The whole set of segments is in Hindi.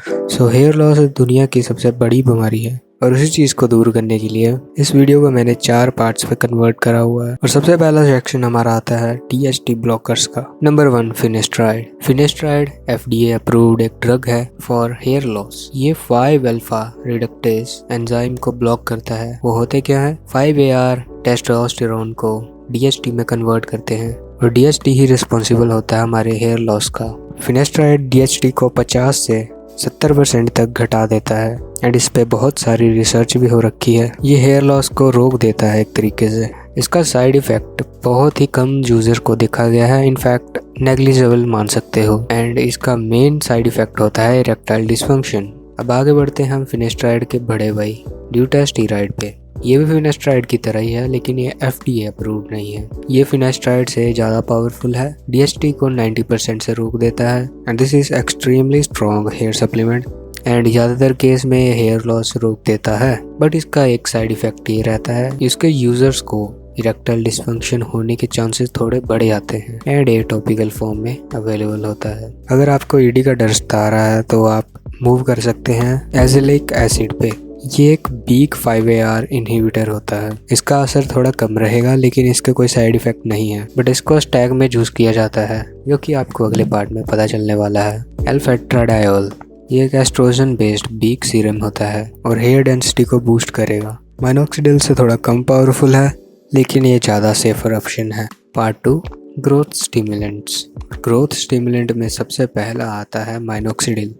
हेयर लॉस दुनिया की सबसे बड़ी बीमारी है और उसी चीज़ को दूर करने के लिए इस वीडियो को मैंने 4 पार्ट्स में कन्वर्ट करा हुआ है। और सबसे पहला सेक्शन हमारा आता है DHT ब्लॉकर्स का। Number 1, finasteride. Finasteride FDA approved एक ड्रग है फॉर हेयर लॉस। ये 5-अल्फा रिडक्टेज एंजाइम को ब्लॉक करता है। वो होते क्या है? 5-AR टेस्टोस्टेरोन को DHT में कन्वर्ट करते हैं और DHT ही रिस्पॉन्सिबल होता है हमारे हेयर लॉस का। फिनेस्ट्राइड DHT को 50 से 70% तक घटा देता है एंड इस पे बहुत सारी रिसर्च भी हो रखी है। ये हेयर लॉस को रोक देता है एक तरीके से। इसका साइड इफ़ेक्ट बहुत ही कम यूज़र को देखा गया है, इनफैक्ट नेग्लिजिबल मान सकते हो। एंड इसका मेन साइड इफ़ेक्ट होता है इरेक्टाइल डिस्फंक्शन। अब आगे बढ़ते हैं हम फिनेस्ट्राइड के बड़े भाई ड्यूटास्टीराइड पे। ये भी फिनेस्ट्राइड की तरह ही है लेकिन ये FDA अप्रूव्ड नहीं है। ये फिनेस्ट्राइड से ज़्यादा पावरफुल है, DHT को 90% से रोक देता है and this is extremely strong hair supplement and ज़्यादातर केस में हेयर लॉस रोक देता है। बट इसका एक साइड इफ़ेक्ट ये रहता है, इसके यूज़र्स को इरेक्टाइल डिस्फंक्शन होने के चांसेस थोड़े बढ़ जाते हैं एंड ये टॉपिकल फॉर्म में अवेलेबल होता है। अगर आपको ED का डर सता रहा है तो आप मूव कर सकते हैं एज़िलिक एसिड पे। ये एक वीक 5-AR इनहिबिटर होता है। इसका असर थोड़ा कम रहेगा लेकिन इसके कोई साइड इफ़ेक्ट नहीं है, बट इसको स्टैग में यूज़ किया जाता है जो कि आपको अगले पार्ट में पता चलने वाला है। एल्फेट्राडायोल ये एक एस्ट्रोजन बेस्ड वीक सीरम होता है और हेयर डेंसिटी को बूस्ट करेगा। माइनॉक्सिडिल से थोड़ा कम पावरफुल है लेकिन ये ज़्यादा सेफर ऑप्शन है। Part 2, growth stimulants. Growth stimulant में सबसे पहला आता है माइनॉक्सिडिल।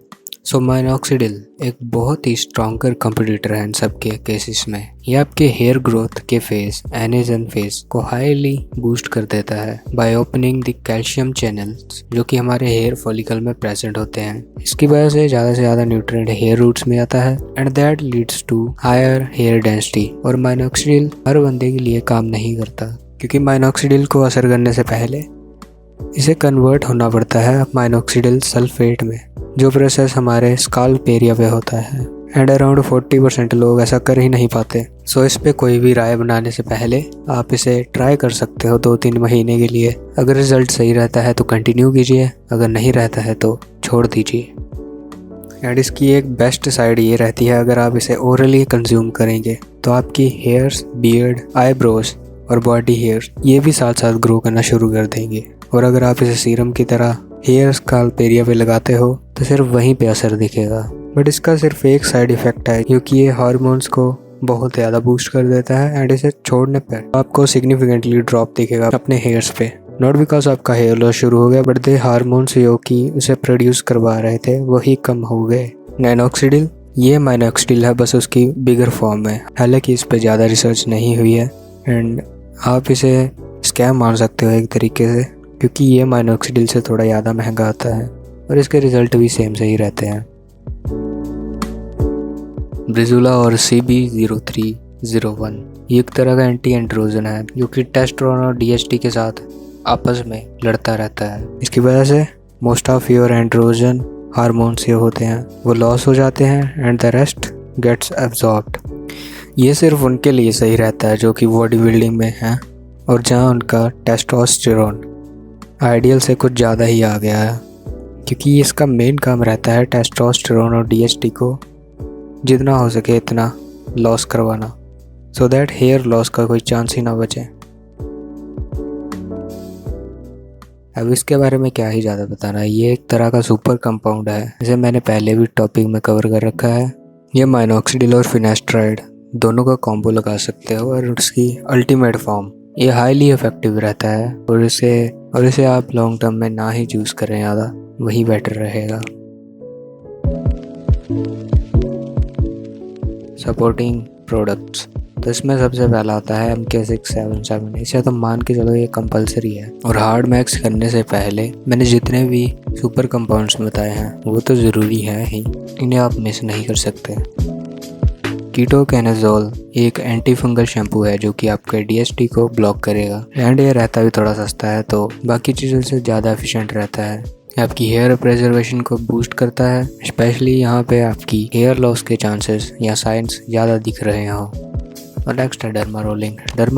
माइनॉक्सिडिल एक बहुत ही स्ट्रॉन्गर कंपटीटर है इन सब के केसेस में। ये आपके हेयर ग्रोथ के फेज एनेजन फेज को हाईली बूस्ट कर देता है by opening the calcium channels जो कि हमारे हेयर फॉलिकल में प्रेजेंट होते हैं। इसकी वजह से ज़्यादा न्यूट्रिएंट हेयर रूट्स में आता है and that leads to higher hair density. और माइनॉक्सिडिल हर बंदे के लिए काम नहीं करता क्योंकि माइनॉक्सिडिल को असर करने से पहले इसे कन्वर्ट होना पड़ता है माइनॉक्सिडिल सल्फेट में, जो प्रोसेस हमारे स्काल्प एरिया पे होता है एंड अराउंड 40% लोग ऐसा कर ही नहीं पाते। इस पे कोई भी राय बनाने से पहले आप इसे ट्राई कर सकते हो 2-3 महीने के लिए। अगर रिजल्ट सही रहता है तो कंटिन्यू कीजिए, अगर नहीं रहता है तो छोड़ दीजिए। एंड इसकी एक बेस्ट साइड ये रहती है, अगर आप इसे ओरली कंज्यूम करेंगे तो आपकी हेयर्स, बियर्ड, आईब्रोज और बॉडी हेयर ये भी साथ साथ ग्रो करना शुरू कर देंगे। और अगर आप इसे सीरम की तरह हेयर स्काल्प एरिया पे लगाते हो तो सिर्फ वहीं पे असर दिखेगा। बट इसका सिर्फ एक साइड इफ़ेक्ट है क्योंकि ये हार्मोन्स को बहुत ज़्यादा बूस्ट कर देता है एंड इसे छोड़ने पर आपको सिग्निफिकेंटली ड्रॉप दिखेगा अपने हेयर्स पे। नॉट बिकॉज आपका हेयर लॉस शुरू हो गया बट दे हार्मोन्स जो कि उसे प्रोड्यूस करवा रहे थे वही कम हो गए। नैनोक्सिडिल ये माइनॉक्सिडिल है, बस उसकी बिगर फॉर्म है। हालांकि इस पर ज़्यादा रिसर्च नहीं हुई है एंड आप इसे स्कैम मान सकते हो एक तरीके से क्योंकि ये माइनॉक्सिडिल से थोड़ा ज़्यादा महंगा आता है और इसके रिजल्ट भी सेम से ही रहते हैं। ब्रिजुला और CB0301 ये एक तरह का एंटी एंड्रोजन है जो कि टेस्टोस्टेरोन और DHT के साथ आपस में लड़ता रहता है। इसकी वजह से most of your androgen hormones ये होते हैं वो लॉस हो जाते हैं and the rest gets absorbed. ये सिर्फ उनके लिए सही रहता है जो कि बॉडी बिल्डिंग में हैं और जहाँ उनका टेस्टोस्टेरोन आइडियल से कुछ ज़्यादा ही आ गया है, क्योंकि इसका मेन काम रहता है टेस्टोस्टेरोन और DHT को जितना हो सके इतना लॉस करवाना सो दैट हेयर लॉस का कोई चांस ही ना बचे। अब इसके बारे में क्या ही ज़्यादा बताना है, ये एक तरह का सुपर कंपाउंड है जिसे मैंने पहले भी टॉपिक में कवर कर रखा है। ये माइनॉक्सिडिल और फिनेस्ट्राइड दोनों का कॉम्बो लगा सकते हो और उसकी अल्टीमेट फॉर्म ये हाईली इफेक्टिव रहता है और इसे आप लॉन्ग टर्म में ना ही यूज़ करें ज़्यादा, वही बेटर रहेगा। सपोर्टिंग प्रोडक्ट्स तो इसमें सबसे पहला आता है MK677। इसे तो मान के चलो ये कंपलसरी है और हार्ड मैक्स करने से पहले मैंने जितने भी सुपर कंपाउंड्स बताए हैं वो तो ज़रूरी है ही, इन्हें आप मिस नहीं कर सकते। कीटोकैनाजोल एक एंटी फंगल शैम्पू है जो कि आपके DHT को ब्लॉक करेगा एंड ये रहता भी थोड़ा सस्ता है तो बाकी चीज़ों से ज़्यादा एफिशिएंट रहता है। आपकी हेयर प्रिजर्वेशन को बूस्ट करता है, स्पेशली यहाँ पे आपकी हेयर लॉस के चांसेस या साइंस ज़्यादा दिख रहे हों। और नेक्स्ट है डर्मा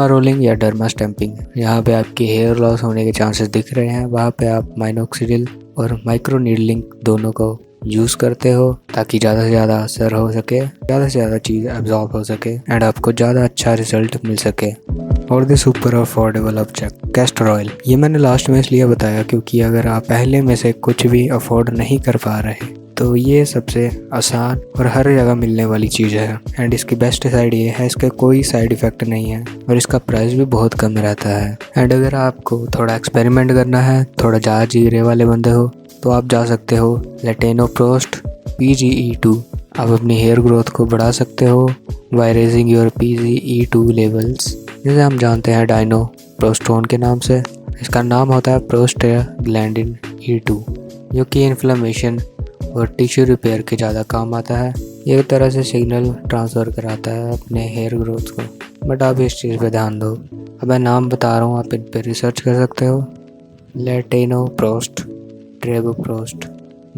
रोलिंग या डर्मा स्टैंपिंग। यहाँ पे आपकी हेयर लॉस होने के चांसेस दिख रहे हैं, वहाँ पे आप माइनॉक्सिडिल और माइक्रो नीडलिंग दोनों को यूज़ करते हो ताकि ज़्यादा से ज़्यादा असर हो सके, ज़्यादा से ज़्यादा चीज़ एब्जॉर्ब हो सके एंड आपको ज़्यादा अच्छा रिजल्ट मिल सके। और the super affordable object castor oil. ये मैंने लास्ट में इसलिए बताया क्योंकि अगर आप पहले में से कुछ भी अफोर्ड नहीं कर पा रहे तो ये सबसे आसान और हर जगह मिलने वाली चीज़ है एंड इसकी बेस्ट साइड ये है इसका कोई साइड इफ़ेक्ट नहीं है और इसका प्राइस भी बहुत कम रहता है। एंड अगर आपको थोड़ा एक्सपेरिमेंट करना है, थोड़ा ज़्यादा जीरे वाले बंदे हो तो आप जा सकते हो लेटेनोप्रोस्ट PGE2। आप अपनी हेयर ग्रोथ को बढ़ा सकते हो by raising your PGE2 levels, जिसे हम जानते हैं डाइनोप्रोस्टोन के नाम से। इसका नाम होता है प्रोस्टाग्लैंडिन E2 जो कि इन्फ्लेमेशन और टिश्यू रिपेयर के ज़्यादा काम आता है। ये एक तरह से सिग्नल ट्रांसफ़र कराता है अपने हेयर ग्रोथ को, बट आप इस चीज़ पे ध्यान दो। अब मैं नाम बता रहा हूँ, आप इन पर रिसर्च कर सकते हो। लेटेनोप्रोस्ट, ट्रेबोप्रोस्ट,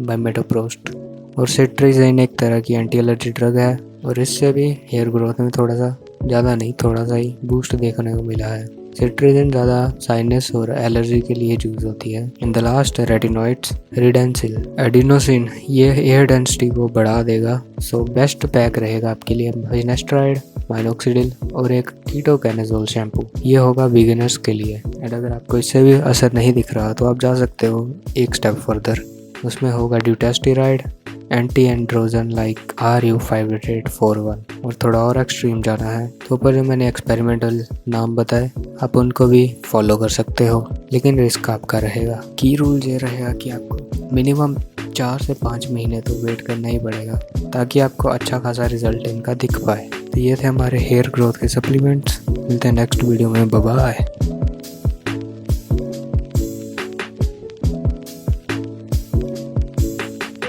बाइमेटोप्रोस्ट। और सिट्रीजिन एक तरह की एंटी एलर्जी ड्रग है और इससे भी हेयर ग्रोथ में थोड़ा सा, ज़्यादा नहीं, थोड़ा सा ही बूस्ट देखने को मिला है। सिट्रीजिन ज़्यादा साइनस और एलर्जी के लिए यूज होती है। In the last retinoids, redensyl, adenosine, ये हेयर डेंसिटी को बढ़ा देगा। सो बेस्ट पैक रहेगा आपके लिए फिनेस्ट्राइड, माइनोक्सिडिल और एक कीटोकैनाजोल शैम्पू। ये होगा बिगिनर्स के लिए। एंड अगर आपको इससे भी असर नहीं दिख रहा तो आप जा सकते हो एक स्टेप फर्दर, उसमें होगा ड्यूटेस्टिराइड, एंटी एंड्रोजन लाइक RU58841। और थोड़ा और एक्सट्रीम जाना है तो ऊपर जो मैंने एक्सपेरिमेंटल नाम बताए आप उनको भी फॉलो कर सकते हो, लेकिन रिस्क आपका रहेगा। की रूल ये रहेगा कि आपको मिनिमम 4 से 5 महीने तो वेट करना ही पड़ेगा ताकि आपको अच्छा खासा रिजल्ट इनका दिख पाए। तो ये थे हमारे हेयर ग्रोथ के सप्लीमेंट्स। मिलते हैं नेक्स्ट वीडियो में, बाय बाय।